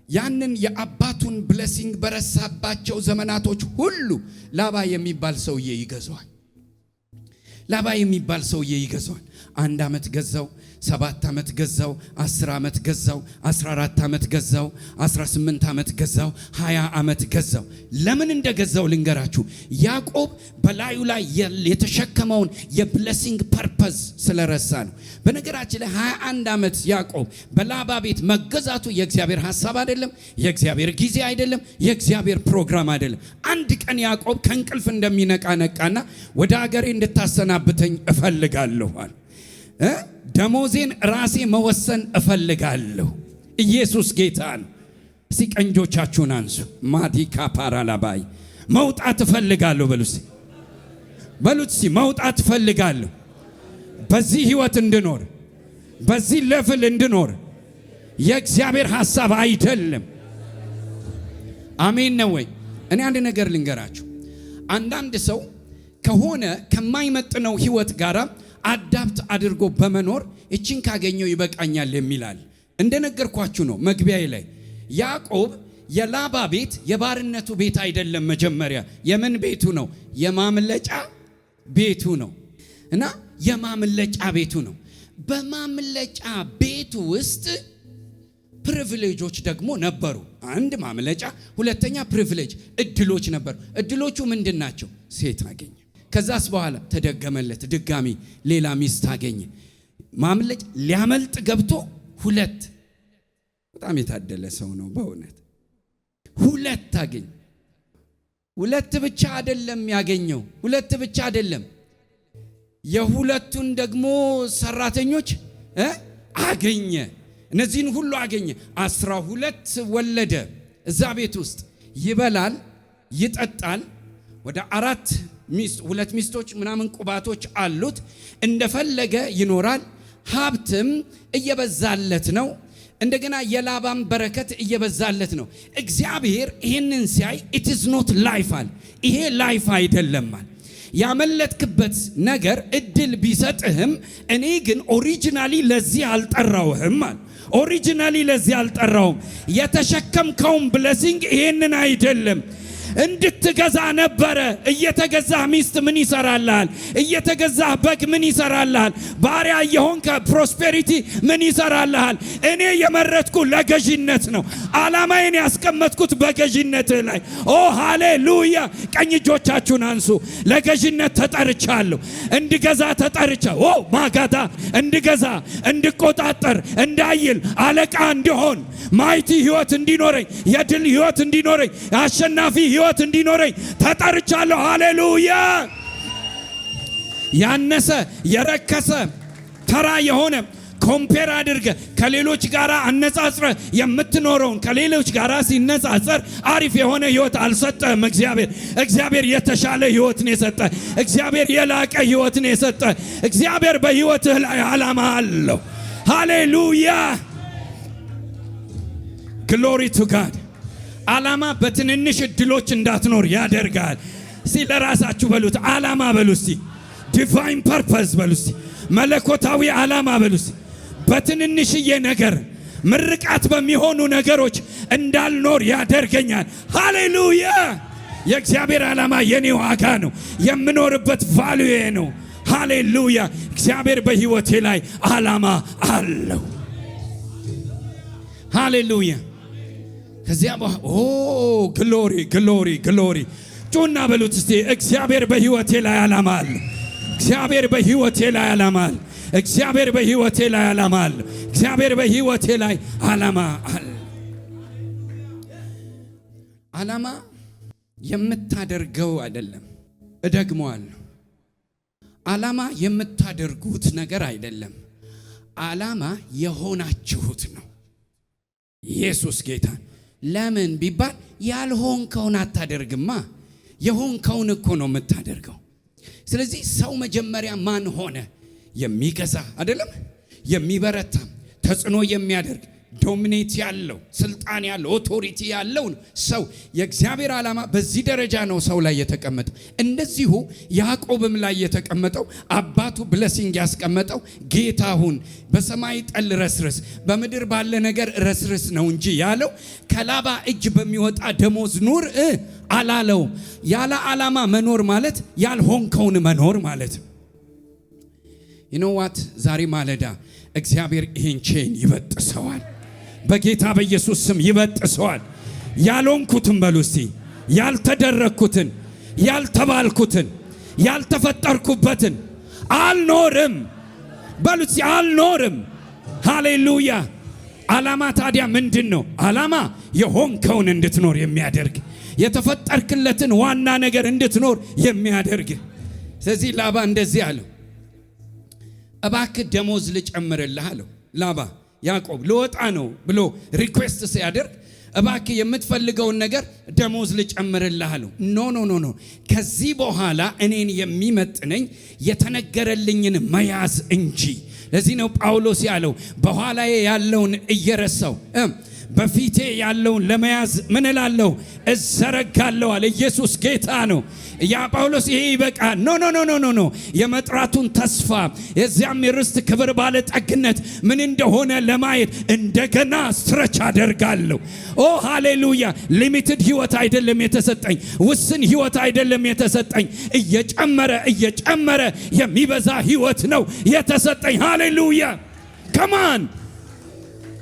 ያንን የአባቱን ብሌሲንግ በረሳባቸው ዘመናቶች ሁሉ ላባ የሚባል ሰውዬ ይገዛዋል። 1 ዓመት ገዛው፣ 7 ዓመት ገዛው፣ 10 ዓመት ገዛው፣ 14 ዓመት ገዛው፣ 18 ዓመት ገዛው፣ 20 ዓመት ገዛው። ለምን እንደገዛው ልንገራችሁ። ያዕቆብ በላዩ ላይ የተሸከመውን የብሌሲንግ ፐርፐዝ ስለረሳ ነው። በነገራችን ላይ 21 ዓመት ያዕቆብ በላባ ቤት መገዛቱ የእግዚአብሔር ሐሳብ አይደለም፣ የእግዚአብሔር ጊዜ አይደለም፣ የእግዚአብሔር ፕሮግራም አይደለም። አንድ ቀን ያዕቆብ ከእንቅልፍ እንደሚነቃ ነቃና ወደ አገሬ እንድታሰናብተኝ እፈልጋለሁ አለ። ደሞዜን ራሴ መወሰን እፈልጋለሁ። ኢየሱስ ጌታ ነው። እስቲ ቀንጆቻችሁን አንሱ። ማዲካ ፓራላባይ መውጣት እፈልጋለሁ በሉት። መውጣት እፈልጋለሁ። በዚህ ህይወት እንድኖር፣ በዚህ ሌቭል እንድኖር የእግዚአብሔር ሐሳብ አይደለም። አሜን ነው ወይ? እኔ አንድ ነገር ልንገራችሁ። አንዳንድ ሰው ከሆነ ከማይመጥነው ህይወት ጋር አዳፕት አድርጎ በመኖር እቺን ካገኘው ይበቃኛል የሚላል። እንደነገርኳችሁ ነው መግቢያዬ ላይ ያዕቆብ የላባ ቤት የባርነቱ ቤት አይደለም። መጀመሪያ የምን ቤቱ ነው? የማምለጫ ቤቱ ነው። እና የማምለጫ ቤቱ ነው። በማምለጫ ቤቱ ውስጥ ፕሪቪሌጆች ደግሞ ነበሩ። አንድ ማምለጫ፣ ሁለተኛ ፕሪቪሌጅ እድሎች ነበሩ። እድሎቹ ምንድን ናቸው? ሴት አገኘ። ከዛስ በኋላ ተደገመለት፣ ድጋሚ ሌላ ሚስት አገኘ። ማምለጫ ሊያመልጥ ገብቶ በጣም የታደለ ሰው ነው በእውነት። 2 አገኘ። 2 ብቻ አይደለም ያገኘው፣ 2 ብቻ አይደለም፣ የሁለቱን ደግሞ ሰራተኞች አገኘ። እነዚህን ሁሉ አገኘ። 12 ወለደ። እዛ ቤት ውስጥ ይበላል፣ ይጠጣል። ወደ 2 ሚስቶች ምናምን ቁባቶች አሉት። እንደፈለገ ይኖራል። ሀብትም እየበዛለት ነው። እንደገና የላባም በረከት እየበዛለት ነው። እግዚአብሔር ይህንን ሲያይ it is not life አለ። ይሄ ላይፍ አይደለም አለ። ያመለጥክበት ነገር እድል ቢሰጥህም እኔ ግን ኦሪጂናሊ ለዚህ አልጠራውህም አለ። ኦሪጂናሊ ለዚህ አልጠራውም። የተሸከምከውን ብሌሲንግ ይሄንን አይደለም። እንድትገዛ ነበረ። እየተገዛህ ሚስት ምን ይሰራልሃል? እየተገዛህ በግ ምን ይሰራልሃል? ባሪያ የሆንከ ፕሮስፔሪቲ ምን ይሰራልሃል? እኔ የመረጥኩ ለገዥነት ነው። ዓላማዬን ያስቀመጥኩት በገዥነት ላይ። ኦ ሃሌሉያ! ቀኝ እጆቻችሁን አንሱ። ለገዥነት ተጠርቻለሁ። እንድገዛ ተጠርቻለሁ። ኦ ማጋዳ እንድገዛ፣ እንድቆጣጠር፣ እንዳይል፣ አለቃ እንድሆን፣ ማይቲ ህይወት እንዲኖረኝ፣ የድል ህይወት እንዲኖረኝ፣ አሸናፊ ህይወት እንዲኖረኝ ተጠርቻለሁ። ሃሌሉያ! ያነሰ የረከሰ ተራ የሆነ ኮምፔር አድርገ ከሌሎች ጋር አነጻጽረ የምትኖረውን ከሌሎች ጋር ሲነጻጸር አሪፍ የሆነ ህይወት አልሰጠህም። እግዚአብሔር የተሻለ ህይወትን የሰጠ፣ እግዚአብሔር የላቀ ህይወትን የሰጠ፣ እግዚአብሔር በህይወትህ ላይ ዓላማ አለው። ሃሌሉያ! ግሎሪ ቱ ጋድ። ዓላማ በትንንሽ እድሎች እንዳትኖር ያደርጋል። እስቲ ለራሳችሁ በሉት፣ ዓላማ በሉ እስቲ፣ ዲቫይን ፐርፐስ በሉ እስቲ፣ መለኮታዊ ዓላማ በሉ እስቲ። በትንንሽዬ ነገር ምርቃት በሚሆኑ ነገሮች እንዳልኖር ያደርገኛል። ሃሌሉያ! የእግዚአብሔር ዓላማ የኔ ዋጋ ነው፣ የምኖርበት ቫልዩዬ ነው። ሃሌሉያ! እግዚአብሔር በህይወቴ ላይ ዓላማ አለው። ሃሌሉያ! ከዚያ ኦ ግሎሪ ግሎሪ ግሎሪ። ጩና በሉት እስቲ፣ እግዚአብሔር በህይወቴ ላይ ዓላማ አለው። እግዚአብሔር በህይወቴ ላይ ዓላማ አለ። እግዚአብሔር በህይወቴ ላይ ዓላማ አለ። እግዚአብሔር በህይወቴ ላይ ዓላማ አለ። ዓላማ የምታደርገው አይደለም። እደግመዋለሁ። ዓላማ የምታደርጉት ነገር አይደለም። ዓላማ የሆናችሁት ነው። ኢየሱስ ጌታ። ለምን ቢባል ያልሆንከውን አታደርግማ። የሆንከውን እኮ ነው የምታደርገው። ስለዚህ ሰው መጀመሪያ ማን ሆነ? የሚገዛ አይደለም? የሚበረታ፣ ተጽዕኖ የሚያደርግ፣ ዶሚኔት ያለው፣ ስልጣን ያለው፣ ኦቶሪቲ ያለው ሰው። የእግዚአብሔር ዓላማ በዚህ ደረጃ ነው ሰው ላይ የተቀመጠው። እንደዚሁ ያዕቆብም ላይ የተቀመጠው አባቱ ብለሲንግ ያስቀመጠው ጌታሁን በሰማይ ጠል ረስርስ በምድር ባለ ነገር ረስርስ ነው እንጂ ያለው ከላባ እጅ በሚወጣ ደሞዝ ኑር አላለው። ያለ ዓላማ መኖር ማለት ያልሆንከውን መኖር ማለት ነው። ይኖዋት ዛሬ ማለዳ እግዚአብሔር ይህን ቼን ይበጥሰዋል። በጌታ በኢየሱስ ስም ይበጥሰዋል። ያልሆንኩትን በሉ እስቲ፣ ያልተደረግኩትን፣ ያልተባልኩትን፣ ያልተፈጠርኩበትን አልኖርም በሉ እስቲ፣ አልኖርም። ሃሌሉያ! ዓላማ ታዲያ ምንድን ነው? ዓላማ የሆንከውን እንድትኖር የሚያደርግ፣ የተፈጠርክለትን ዋና ነገር እንድትኖር የሚያደርግ። ስለዚህ ላባ እንደዚህ አለው፣ እባክህ ደሞዝ ልጨምርልህ አለው። ላባ ያዕቆብ ልወጣ ነው ብሎ ሪኩዌስት ሲያደርግ እባክህ የምትፈልገውን ነገር ደሞዝ ልጨምርልህ አለው። ኖ ኖ ኖ ኖ፣ ከዚህ በኋላ እኔን የሚመጥነኝ የተነገረልኝን መያዝ እንጂ። ለዚህ ነው ጳውሎስ ያለው በኋላዬ ያለውን እየረሳው በፊቴ ያለውን ለመያዝ ምን እላለሁ? እዘረጋለሁ አለ። ኢየሱስ ጌታ ነው። ያ ጳውሎስ ይሄ ይበቃ ኖ ኖ ኖ ኖ ኖ የመጥራቱን ተስፋ የዚያም የርስት ክብር ባለጠግነት ምን እንደሆነ ለማየት እንደገና ስትረች አደርጋለሁ። ኦ ሃሌሉያ! ሊሚትድ ህይወት አይደለም የተሰጠኝ፣ ውስን ህይወት አይደለም የተሰጠኝ፣ እየጨመረ የሚበዛ ህይወት ነው የተሰጠኝ። ሃሌሉያ! ከማን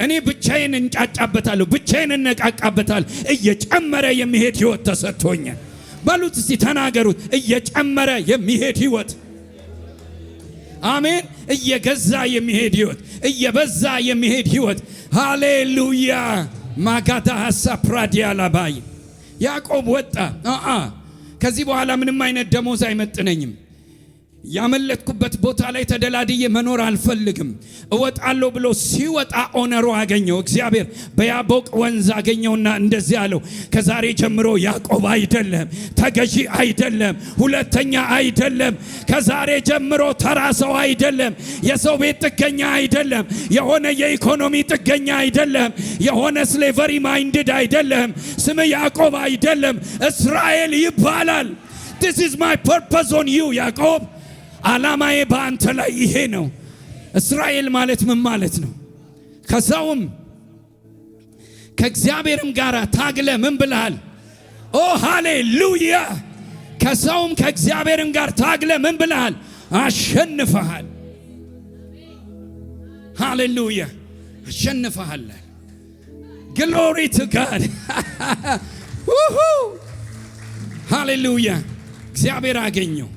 እኔ ብቻዬን እንጫጫበታለሁ፣ ብቻዬን እነቃቃበታለሁ። እየጨመረ የሚሄድ ህይወት ተሰጥቶኛል። በሉት እስቲ ተናገሩት፣ እየጨመረ የሚሄድ ህይወት። አሜን። እየገዛ የሚሄድ ህይወት፣ እየበዛ የሚሄድ ህይወት። ሃሌሉያ! ማጋታ ሐሳ ፕራዲያላባይ ያዕቆብ ወጣ። ከዚህ በኋላ ምንም አይነት ደሞዝ አይመጥነኝም። ያመለጥኩበት ቦታ ላይ ተደላድዬ መኖር አልፈልግም፣ እወጣለሁ ብሎ ሲወጣ ኦነሩ አገኘው። እግዚአብሔር በያቦቅ ወንዝ አገኘውና እንደዚህ አለው፣ ከዛሬ ጀምሮ ያዕቆብ አይደለም፣ ተገዢ አይደለም፣ ሁለተኛ አይደለም። ከዛሬ ጀምሮ ተራ ሰው አይደለም፣ የሰው ቤት ጥገኛ አይደለም፣ የሆነ የኢኮኖሚ ጥገኛ አይደለም፣ የሆነ ስሌቨሪ ማይንድድ አይደለም። ስም ያዕቆብ አይደለም፣ እስራኤል ይባላል። This is my purpose on you ያዕቆብ። ዓላማዬ በአንተ ላይ ይሄ ነው። እስራኤል ማለት ምን ማለት ነው? ከሰውም ከእግዚአብሔርም ጋር ታግለ ምን ብለሃል? ኦ ሃሌሉያ። ከሰውም ከእግዚአብሔርም ጋር ታግለ ምን ብለሃል? አሸንፈሃል። ሃሌሉያ አሸንፈሃል። ግሎሪ ቱ ጋድ ሃሌሉያ። እግዚአብሔር አገኘው።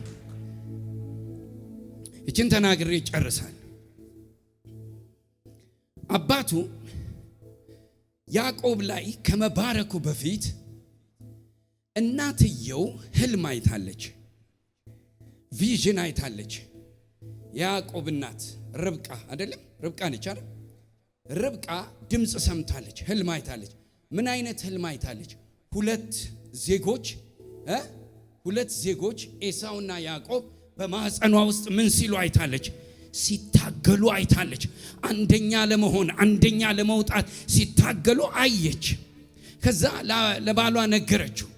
እችን ተናግሬ ይጨርሳል። አባቱ ያዕቆብ ላይ ከመባረኩ በፊት እናትየው ህልም አይታለች፣ ቪዥን አይታለች። ያዕቆብ እናት ርብቃ አይደለም? ርብቃ ነች አይደል? ርብቃ ድምፅ ሰምታለች፣ ህልም አይታለች። ምን አይነት ህልም አይታለች? ሁለት ዜጎች ኤሳውና ያዕቆብ በማህፀኗ ውስጥ ምን ሲሉ አይታለች? ሲታገሉ አይታለች። አንደኛ ለመሆን አንደኛ ለመውጣት ሲታገሉ አየች። ከዛ ለባሏ ነገረችው።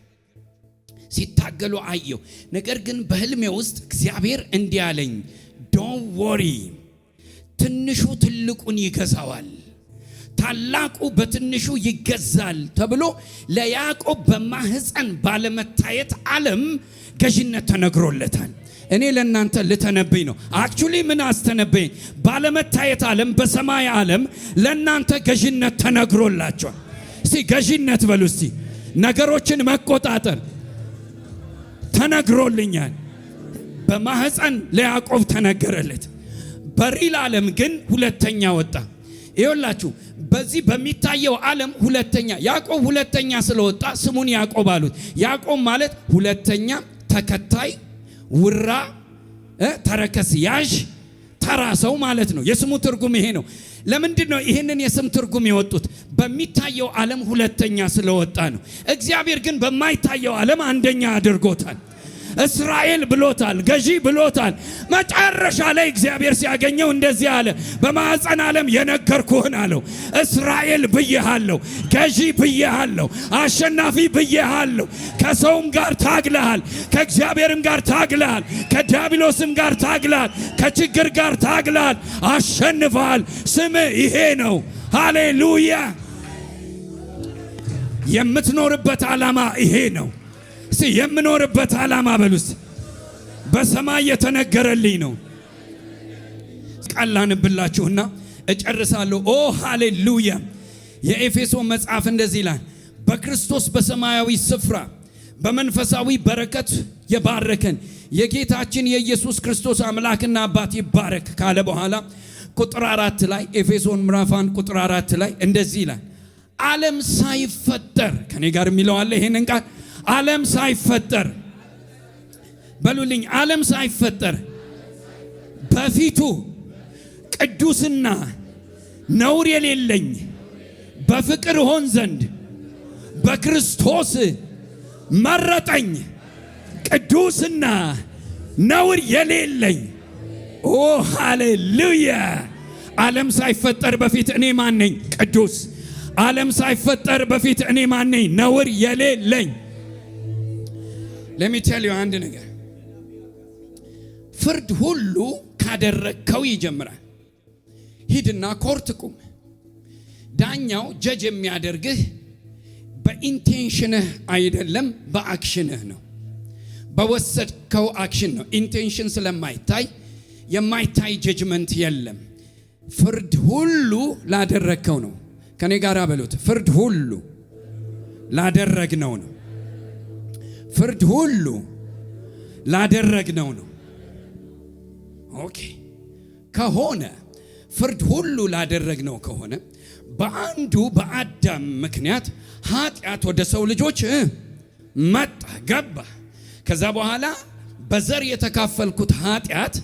ሲታገሉ አየው። ነገር ግን በህልሜ ውስጥ እግዚአብሔር እንዲህ አለኝ፣ ዶንት ወሪ፣ ትንሹ ትልቁን ይገዛዋል፣ ታላቁ በትንሹ ይገዛል ተብሎ ለያዕቆብ በማህፀን ባለመታየት ዓለም ገዥነት ተነግሮለታል። እኔ ለእናንተ ልተነብይ ነው። አክቹሊ ምን አስተነበይ? ባለመታየት ዓለም፣ በሰማይ ዓለም ለእናንተ ገዥነት ተነግሮላቸዋል። እስቲ ገዥነት በሉ እስቲ። ነገሮችን መቆጣጠር ተነግሮልኛል። በማህፀን ለያዕቆብ ተነገረለት። በሪል ዓለም ግን ሁለተኛ ወጣ። ይኸውላችሁ በዚህ በሚታየው ዓለም ሁለተኛ ያዕቆብ ሁለተኛ ስለወጣ ስሙን ያዕቆብ አሉት። ያዕቆብ ማለት ሁለተኛ፣ ተከታይ፣ ውራ፣ ተረከስ ያዥ፣ ተራ ሰው ማለት ነው። የስሙ ትርጉም ይሄ ነው። ለምንድን ነው ይህንን የስም ትርጉም የወጡት? በሚታየው ዓለም ሁለተኛ ስለወጣ ነው። እግዚአብሔር ግን በማይታየው ዓለም አንደኛ አድርጎታል። እስራኤል ብሎታል፣ ገዢ ብሎታል። መጨረሻ ላይ እግዚአብሔር ሲያገኘው እንደዚህ አለ፣ በማዕፀን ዓለም የነገርኩህን አለው። እስራኤል ብዬሃለሁ፣ ገዢ ብዬሃለሁ፣ አሸናፊ ብዬሃለሁ። ከሰውም ጋር ታግለሃል፣ ከእግዚአብሔርም ጋር ታግለሃል፣ ከዲያብሎስም ጋር ታግለሃል፣ ከችግር ጋር ታግለሃል፣ አሸንፈሃል። ስምህ ይሄ ነው። ሃሌሉያ። የምትኖርበት ዓላማ ይሄ ነው። የምኖርበት ዓላማ በሉስ በሰማይ የተነገረልኝ ነው። ቃላንብላችሁና እጨርሳለሁ። ኦ ሃሌሉያ። የኤፌሶን መጽሐፍ እንደዚህ ይላል፣ በክርስቶስ በሰማያዊ ስፍራ በመንፈሳዊ በረከት የባረከን የጌታችን የኢየሱስ ክርስቶስ አምላክና አባት ይባረክ ካለ በኋላ ቁጥር 4 ላይ ኤፌሶን ምዕራፍ 1 ቁጥር 4 ላይ እንደዚህ ይላል፣ ዓለም ሳይፈጠር ከኔ ጋር የሚለው አለ ይሄንን ቃል ዓለም ሳይፈጠር በሉልኝ፣ ዓለም ሳይፈጠር በፊቱ ቅዱስና ነውር የሌለኝ በፍቅር ሆን ዘንድ በክርስቶስ መረጠኝ። ቅዱስና ነውር የሌለኝ። ኦ ሃሌሉያ። ዓለም ሳይፈጠር በፊት እኔ ማን ነኝ? ቅዱስ። ዓለም ሳይፈጠር በፊት እኔ ማን ነኝ? ነውር የሌለኝ። ለሚቴልዩ አንድ ነገር፣ ፍርድ ሁሉ ካደረግከው ይጀምራል። ሂድና ኮርት ቁም። ዳኛው ጀጅ የሚያደርግህ በኢንቴንሽንህ አይደለም፣ በአክሽንህ ነው። በወሰድከው አክሽን ነው። ኢንቴንሽን ስለማይታይ የማይታይ ጀጅመንት የለም። ፍርድ ሁሉ ላደረግከው ነው። ከኔ ጋር በሉት፣ ፍርድ ሁሉ ላደረግነው ነው። ፍርድ ሁሉ ላደረግነው ነው። ኦኬ ከሆነ ፍርድ ሁሉ ላደረግነው ከሆነ በአንዱ በአዳም ምክንያት ኃጢአት ወደ ሰው ልጆች መጣ ገባ። ከዛ በኋላ በዘር የተካፈልኩት ኃጢአት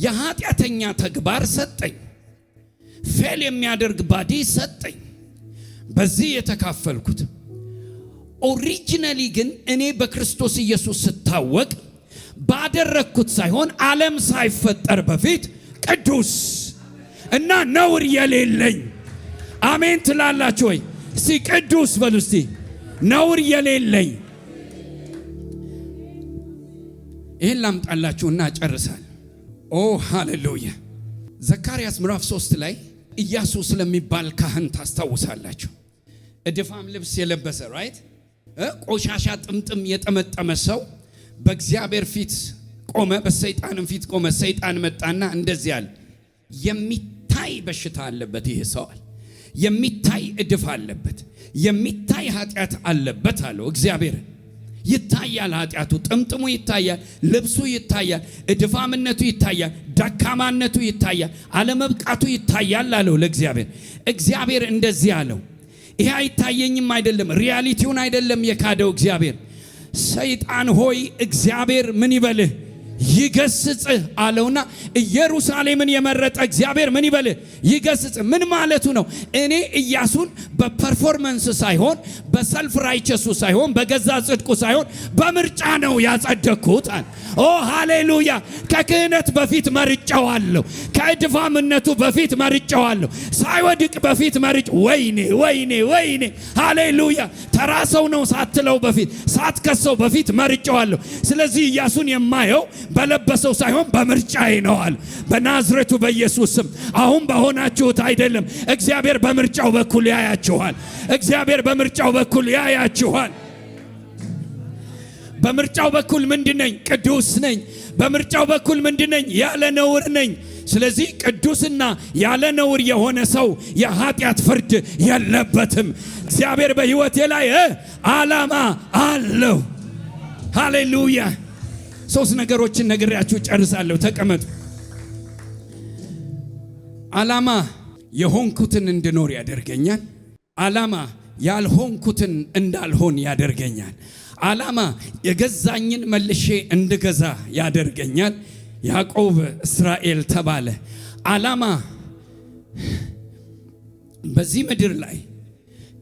የኃጢአተኛ ተግባር ሰጠኝ፣ ፌል የሚያደርግ ባዲ ሰጠኝ። በዚህ የተካፈልኩት ኦሪጂናሊ ግን እኔ በክርስቶስ ኢየሱስ ስታወቅ ባደረግኩት ሳይሆን ዓለም ሳይፈጠር በፊት ቅዱስ እና ነውር የሌለኝ። አሜን ትላላችሁ ወይ? እስቲ ቅዱስ በሉ እስቲ። ነውር የሌለኝ። ይህን ላምጣላችሁና ጨርሳል። ኦ ሃሌሉያ። ዘካርያስ ምዕራፍ 3 ላይ ኢያሱ ስለሚባል ካህን ታስታውሳላችሁ። እድፋም ልብስ የለበሰ ራይት። ቆሻሻ ጥምጥም የጠመጠመ ሰው በእግዚአብሔር ፊት ቆመ፣ በሰይጣንም ፊት ቆመ። ሰይጣን መጣና እንደዚህ አለ፣ የሚታይ በሽታ አለበት ይሄ ሰው አለ፣ የሚታይ እድፍ አለበት፣ የሚታይ ኃጢአት አለበት አለው እግዚአብሔር። ይታያል፣ ኃጢአቱ ጥምጥሙ ይታያል፣ ልብሱ ይታያል፣ እድፋምነቱ ይታያል፣ ደካማነቱ ይታያል፣ አለመብቃቱ ይታያል አለው ለእግዚአብሔር። እግዚአብሔር እንደዚህ አለው፣ ይሄ አይታየኝም አይደለም፣ ሪያሊቲውን አይደለም የካደው እግዚአብሔር። ሰይጣን ሆይ እግዚአብሔር ምን ይበልህ? ይገስጽህ አለውና ኢየሩሳሌምን የመረጠ እግዚአብሔር ምን ይበልህ? ይገስጽህ። ምን ማለቱ ነው? እኔ ኢያሱን በፐርፎርማንስ ሳይሆን በሰልፍ ራይቸሱ ሳይሆን በገዛ ጽድቁ ሳይሆን በምርጫ ነው ያጸደቅኩት። ኦ ሃሌሉያ! ከክህነት በፊት መርጫዋለሁ፣ ከእድፋምነቱ በፊት መርጫዋለሁ፣ ሳይወድቅ በፊት መርጭ። ወይኔ ወይኔ ወይኔ! ሃሌሉያ! ተራ ሰው ነው ሳትለው በፊት ሳትከሰው በፊት መርጫዋለሁ። ስለዚህ ኢያሱን የማየው በለበሰው ሳይሆን በምርጫዬ ነው አለ። በናዝሬቱ በኢየሱስ ስም አሁን በሆናችሁት አይደለም፣ እግዚአብሔር በምርጫው በኩል ያያችኋል። እግዚአብሔር በምርጫው በኩል ያያችኋል። በምርጫው በኩል ምንድነኝ? ቅዱስ ነኝ። በምርጫው በኩል ምንድነኝ? ያለ ነውር ነኝ። ስለዚህ ቅዱስና ያለ ነውር የሆነ ሰው የኃጢአት ፍርድ የለበትም። እግዚአብሔር በሕይወቴ ላይ ዓላማ አለው። ሃሌሉያ! ሶስት ነገሮችን ነግሬያችሁ ጨርሳለሁ። ተቀመጡ። ዓላማ የሆንኩትን እንድኖር ያደርገኛል። ዓላማ ያልሆንኩትን እንዳልሆን ያደርገኛል። ዓላማ የገዛኝን መልሼ እንድገዛ ያደርገኛል። ያዕቆብ እስራኤል ተባለ። ዓላማ በዚህ ምድር ላይ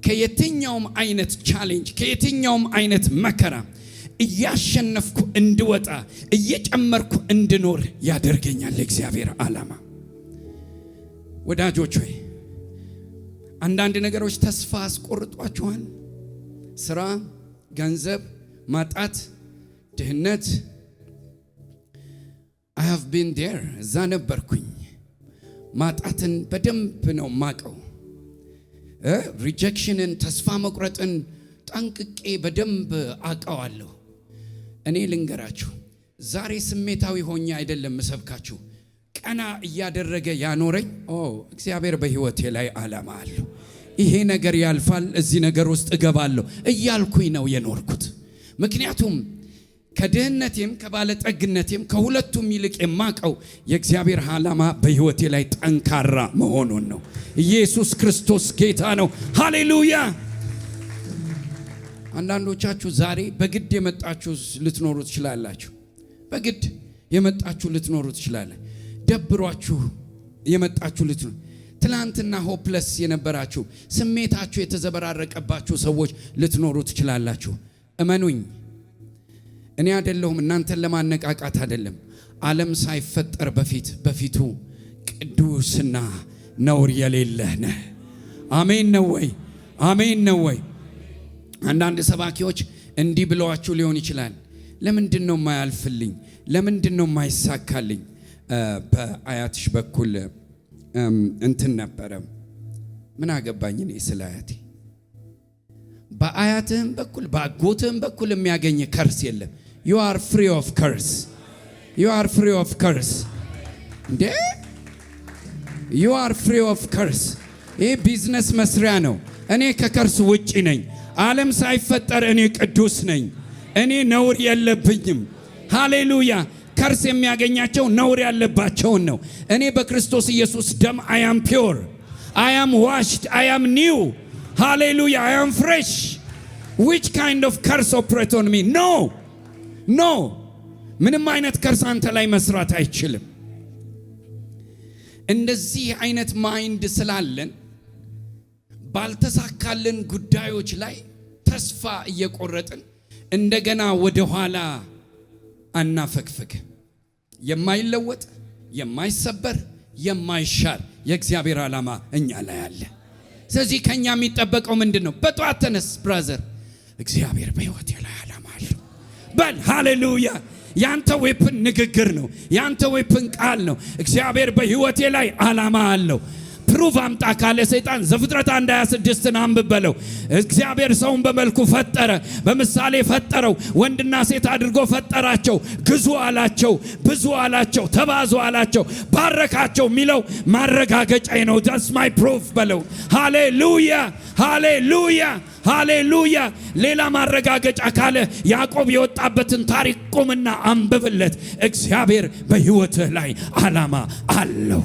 ከየትኛውም አይነት ቻሌንጅ ከየትኛውም አይነት መከራ እያሸነፍኩ እንድወጣ እየጨመርኩ እንድኖር ያደርገኛል እግዚአብሔር ዓላማ። ወዳጆች ሆይ አንዳንድ ነገሮች ተስፋ አስቆርጧችኋል። ስራ፣ ገንዘብ ማጣት፣ ድህነት። I have been there፣ እዛ ነበርኩኝ። ማጣትን በደንብ ነው ማቀው። ሪጀክሽንን፣ ተስፋ መቁረጥን ጠንቅቄ በደንብ አቀዋለሁ። እኔ ልንገራችሁ፣ ዛሬ ስሜታዊ ሆኜ አይደለም ምሰብካችሁ፣ ቀና እያደረገ ያኖረኝ እግዚአብሔር በሕይወቴ ላይ ዓላማ አለው። ይሄ ነገር ያልፋል፣ እዚህ ነገር ውስጥ እገባለሁ እያልኩኝ ነው የኖርኩት። ምክንያቱም ከድህነቴም ከባለጠግነቴም ከሁለቱም ይልቅ የማቀው የእግዚአብሔር ዓላማ በሕይወቴ ላይ ጠንካራ መሆኑን ነው። ኢየሱስ ክርስቶስ ጌታ ነው። ሃሌሉያ! አንዳንዶቻችሁ ዛሬ በግድ የመጣችሁ ልትኖሩ ትችላላችሁ። በግድ የመጣችሁ ልትኖሩ ትችላላችሁ። ደብሯችሁ የመጣችሁ ልትኖሩ፣ ትላንትና ሆፕለስ የነበራችሁ ስሜታችሁ የተዘበራረቀባችሁ ሰዎች ልትኖሩ ትችላላችሁ። እመኑኝ፣ እኔ አይደለሁም እናንተን ለማነቃቃት አይደለም። ዓለም ሳይፈጠር በፊቱ ቅዱስና ነውር የሌለህ ነህ። አሜን ነው ወይ? አሜን ነው ወይ? አንዳንድ ሰባኪዎች እንዲህ ብለዋችሁ ሊሆን ይችላል። ለምንድን ነው የማያልፍልኝ? ለምንድን ነው የማይሳካልኝ? በአያትሽ በኩል እንትን ነበረ። ምን አገባኝ እኔ ስለ አያቴ። በአያትህም በኩል በአጎትህም በኩል የሚያገኝ ከርስ የለም። you are free of curse። you are free of curse። እንዴ you are free of curse። ይህ ቢዝነስ መስሪያ ነው። እኔ ከከርስ ውጪ ነኝ። ዓለም ሳይፈጠር እኔ ቅዱስ ነኝ። እኔ ነውር የለብኝም። ሃሌሉያ! ከርስ የሚያገኛቸው ነውር ያለባቸውን ነው። እኔ በክርስቶስ ኢየሱስ ደም I am pure፣ I am washed፣ I am new። ሃሌሉያ! I am fresh። which kind of curse operate on me? no። ምንም አይነት ከርስ አንተ ላይ መስራት አይችልም። እንደዚህ አይነት ማይንድ ስላለን ባልተሳካልን ጉዳዮች ላይ ተስፋ እየቆረጥን እንደገና ወደ ኋላ አናፈግፍግ። የማይለወጥ የማይሰበር የማይሻር የእግዚአብሔር ዓላማ እኛ ላይ አለ። ስለዚህ ከኛ የሚጠበቀው ምንድነው? በጧት ተነስ ብራዘር፣ እግዚአብሔር በሕይወቴ ላይ ዓላማ አለው በል። ሃሌሉያ! ያንተ ዌፕን ንግግር ነው። ያንተ ዌፕን ቃል ነው። እግዚአብሔር በሕይወቴ ላይ ዓላማ አለው። ፕሩፍ አምጣ ካለ ሰይጣን ዘፍጥረት 1:26 አንብብ በለው። እግዚአብሔር ሰውን በመልኩ ፈጠረ፣ በምሳሌ ፈጠረው፣ ወንድና ሴት አድርጎ ፈጠራቸው። ግዙ አላቸው፣ ብዙ አላቸው፣ ተባዙ አላቸው፣ ባረካቸው የሚለው ማረጋገጫዬ ነው። that's my proof በለው። ሃሌሉያ ሃሌሉያ ሃሌሉያ። ሌላ ማረጋገጫ ካለ ያዕቆብ የወጣበትን ታሪክ ቁምና አንብብለት። እግዚአብሔር በሕይወትህ ላይ ዓላማ አለው።